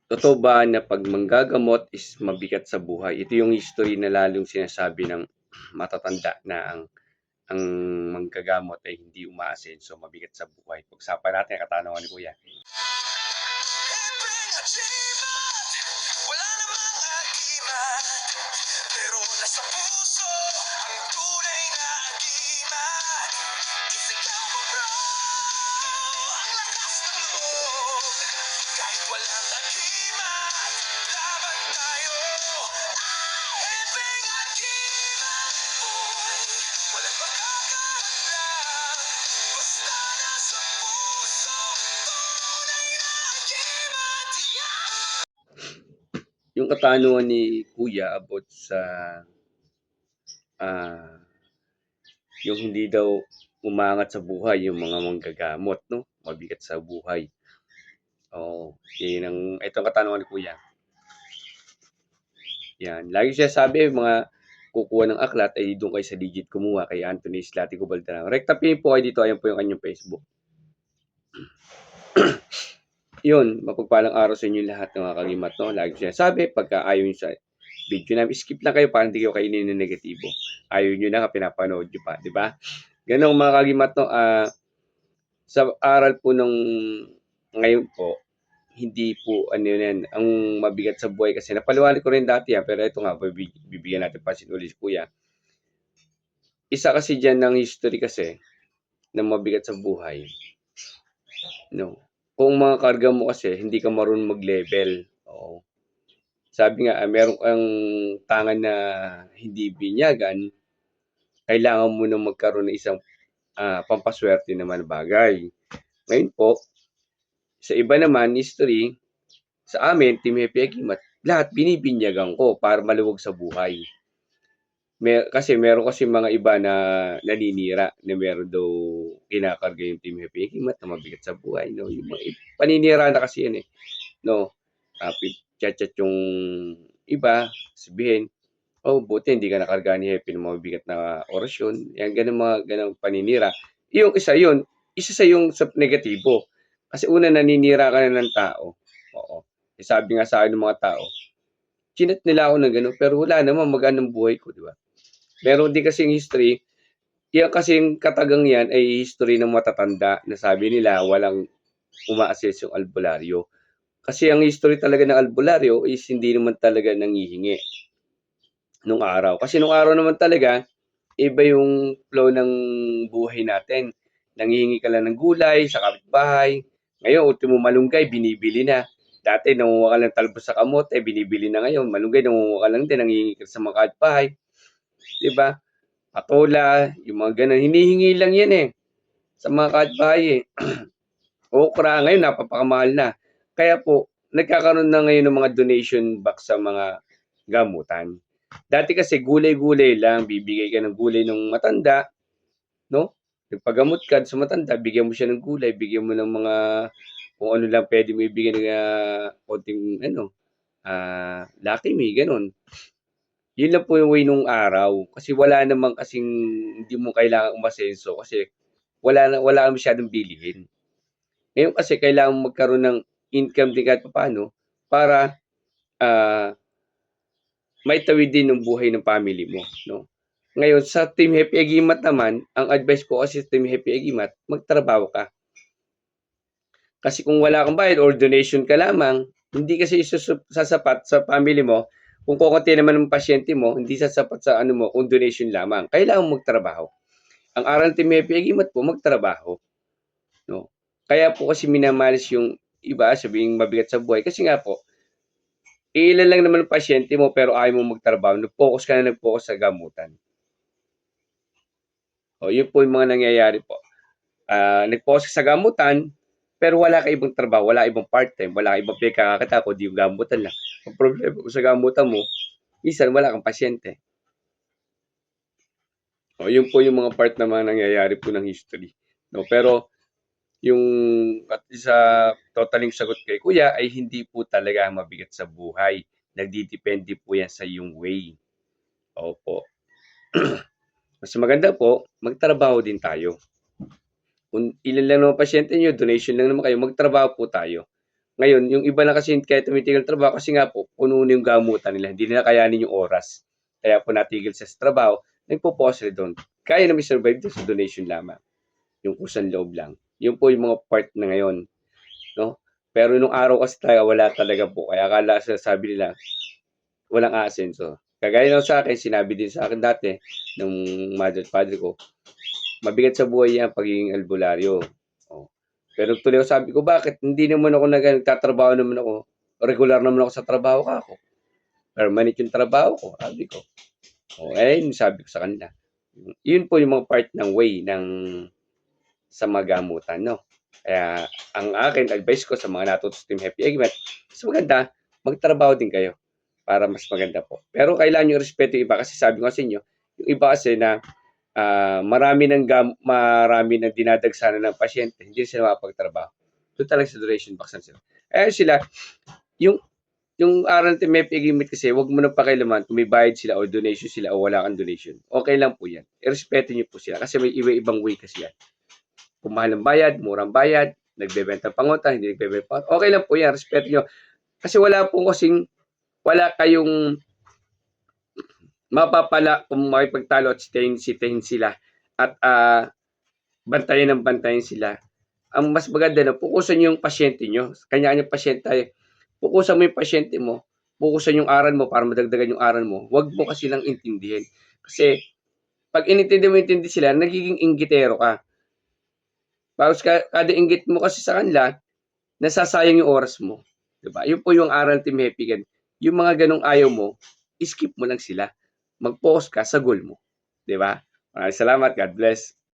Totoo ba na 'pag manggagamot is mabigat sa buhay? Ito yung history na lalong sinasabi ng matatanda na ang manggagamot ay hindi umaasenso, mabigat sa buhay. Pag-usapan natin ang katanungan ni Kuya. Wala namang agiman, pero nasa puso ang tunay na agiman. Isigaw mo bro, ang lakas ng loob. Kahit walang agiman, laban tayo. Hiping agiman, boy, walang makakahadlang. Basta nasa puso, tunay na agiman. Yung katanungan ni Kuya about sa ah, yung hindi daw umangat sa buhay yung mga manggagamot, no? Mabigat sa buhay. Oo, yun ang itong katanungan ni Kuya. Yan. Lagi siya sabi, mga kukuha ng aklat ay doon kayo sa Digit kumuha kay Anthony Slatico Baldrano. Rekta pin po kayo dito. Ayan po yung kanyang Facebook. Yun, mapagpalang araw sa inyo lahat ng mga kagimat, no? Lagi siya sabi, pagka ayaw nyo sa video namin, skip lang kayo para hindi kayo kainin ng negatibo. Ayaw nyo lang, pinapanood nyo pa, di ba? Ganun mga kagimat, no? Sa aral po ng ngayon po, hindi po ano yan, ang mabigat sa buhay kasi napaliwanag ko rin dati yan, pero ito nga, bibigyan natin pansin ulit si Kuya. Isa kasi diyan ng history kasi ng mabigat sa buhay, no? Kung mga karga mo kasi hindi ka marunong mag-level. Oo. Sabi nga, meron kang tangan na hindi binyagan, kailangan mo na magkaroon ng isang pampaswerte naman na bagay. Ngayon po, sa iba naman, history, sa amin, Team Happy Agimat, lahat binibinyagan ko para maluwag sa buhay. Kasi meron kasi mga iba na naninira na meron daw kinakarga yung Team Happy Agimat na mabigat sa buhay. No? Yung mga, paninira na kasi yan eh. No? Chat-chat yung iba, sabihin, oh, buti hindi ka nakarga ni Happy ng mabigat na orasyon. Yan, ganun mga ganun paninira. Yung isa yun, isa sa yung sa negatibo. Kasi una, naninira ka na ng tao. Oo. Sabi nga sa akin ng mga tao, chinat nila ako ng gano'n, pero wala naman magaan ang buhay ko, di ba? Pero di kasing history, yan kasing katagang yan ay history ng matatanda na sabi nila walang umaases yung albularyo. Kasi ang history talaga ng albularyo is hindi naman talaga nangihingi nung araw. Kasi nung araw naman talaga, iba yung flow ng buhay natin. Nanghihingi ka lang ng gulay sa kapitbahay. Ngayon, ultimo malunggay, binibili na. Dati, nangunguha ka lang talbos sa kamote, binibili na ngayon. Malunggay, nangunguha ka lang din, nanghihingi ka sa mga kapitbahay. Diba? Patola, yung mga ganun. Hinihingi lang yan eh. Sa mga kapitbahay eh. Okra, ngayon, napapakamahal na. Kaya po, nagkakaroon na ngayon ng mga donation box sa mga gamutan. Dati kasi gulay-gulay lang, bibigay ka ng gulay ng matanda, no? Nagpagamot ka sa matanda, bigyan mo siya ng gulay, bigyan mo ng mga kung ano lang pwede mo ibigay ng konting ano, Lucky Me, ganun. Yun lang po yung way nung araw. Kasi wala namang kasing hindi mo kailangan umasenso kasi wala masyadong bilihin. Ngayon kasi kailangan magkaroon ng income din kahit papaano para maitawid din ng buhay ng family mo, no? Ngayon, sa Team Happy Agimat naman, ang advice ko kasi sa Team Happy Agimat, magtrabaho ka. Kasi kung wala kang bayad or donation ka lamang, hindi kasi sasapat sa family mo. Kung kukunti naman ng pasyente mo, hindi sasapat sa ano mo kung donation lamang. Kailangan magtrabaho. Ang aral ng Team Happy Agimat po, magtrabaho. No? Kaya po kasi minamalis yung iba, sabing mabigat sa buhay. Kasi nga po, ilan lang naman ang pasyente mo pero ayaw mo magtrabaho. Nag-focus ka na nag-focus sa gamutan. O, yun po yung mga nangyayari po. Nag-focus ka sa gamutan, pero wala ka ibang trabaho, wala ibang part-time, wala ka ibang pinagkakakita kundi yung gamutan lang. Ang problema ko sa gamutan mo, minsan wala kang pasyente. O, yun po yung mga part na mga nangyayari po ng history. No, pero yung at sa totaling sagot kay Kuya ay hindi po talaga mabigat sa buhay. Nagdidepende po yan sa yung way. Opo. Mas maganda po, magtrabaho din tayo. Kung ilan lang naman pasyente nyo, donation lang naman kayo, magtrabaho po tayo. Ngayon, yung iba na kasi kaya tumitigil trabaho kasi nga po, puno na yung gamutan nila, hindi nila kayanin yung oras. Kaya po natigil sa trabaho, nagpo-pause sila doon. Kaya na may survive doon sa donation lamang, yung kusang loob lang. Yun po yung mga part na ngayon, no? Pero nung araw kasi talaga, wala talaga po. Kaya akala sa sabi nila, walang aasenso. Kagaya lang sa akin, sinabi din sa akin dati, nung mother at father ko, mabigat sa buhay yan pagiging albularyo. Oh. Pero tuloy ako sabi ko, bakit? Hindi naman ako nagtatrabaho naman ako. Regular naman ako sa trabaho ka ako. Permanent yung trabaho ko, sabi ko. Yun sabi ko sa kanila. Yun po yung mga part ng way ng sa mga gamutan, no? Kaya ang akin advice ko sa mga natuto sa Team Happy Eggman, mas maganda, magtrabaho din kayo para mas maganda po. Pero kailangan nyo respeto yung iba kasi sabi ko sa inyo, yung iba kasi na marami nang dinadagsanan ng pasyente, hindi sila makapagtrabaho. Doon talaga sa duration box sila. Sila, yung yung aral ng may pag-imit kasi, wag mo na pakialaman kung may bayad sila o donation sila o wala kang donation. Okay lang po yan. I-respeto nyo po sila kasi may iba-ibang way kasi yan. Kung mahal ang bayad, murang bayad, nagbebenta pangutang, hindi nagbebenta pangutang, okay lang po yan. Respeto nyo. Kasi wala kayong mapapala kung makipagtalo at sitahin sila at bantayan sila. Ang mas maganda na pukusan yung pasyente nyo. Kanya-kanya pasyente tayo. Pukusan mo yung pasyente mo. Pukusan yung aral mo para madagdagan yung aral mo. Huwag mo kasi lang intindihin. Kasi pag intindi sila, nagiging inggitero ka. Tapos kada inggit mo kasi sa kanila, nasasayang yung oras mo. Diba? Yun po yung aral Team Happy Gan. Yung mga ganong ayaw mo, skip mo lang sila. Mag-focus ka sa goal mo. Diba? Maraming salamat. God bless.